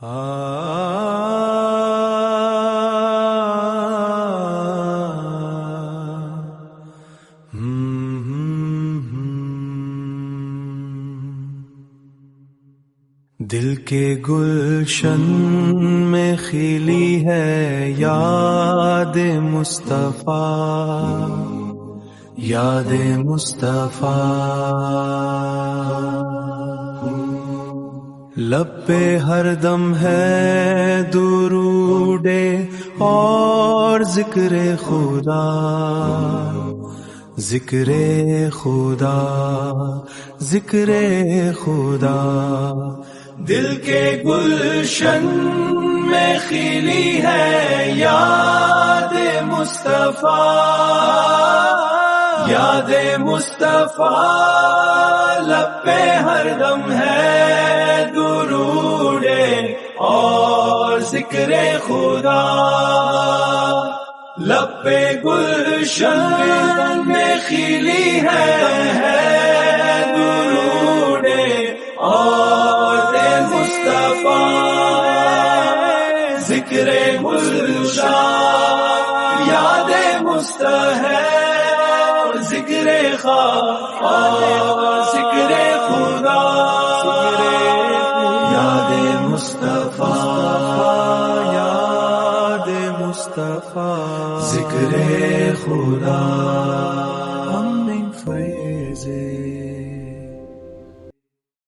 دل کے گلشن میں کھلی ہے یاد مصطفیٰ، یاد مصطفیٰ، لب پہ ہر دم ہے درود اور ذکر خدا، ذکر خدا، ذکر خدا. دل کے گلشن میں کھلی ہے یاد مصطفیٰ، یاد مصطفیٰ، لب پہ ہر دم ہے درود اور ذکر خدا. لب پہ گلشن میں کھلی ہے درود اور ذکر گلشن، یاد مصطفیٰ، ذکر ذکر خدا. یاد مصطفیٰ، یاد مصطفیٰ، ذکر خدا.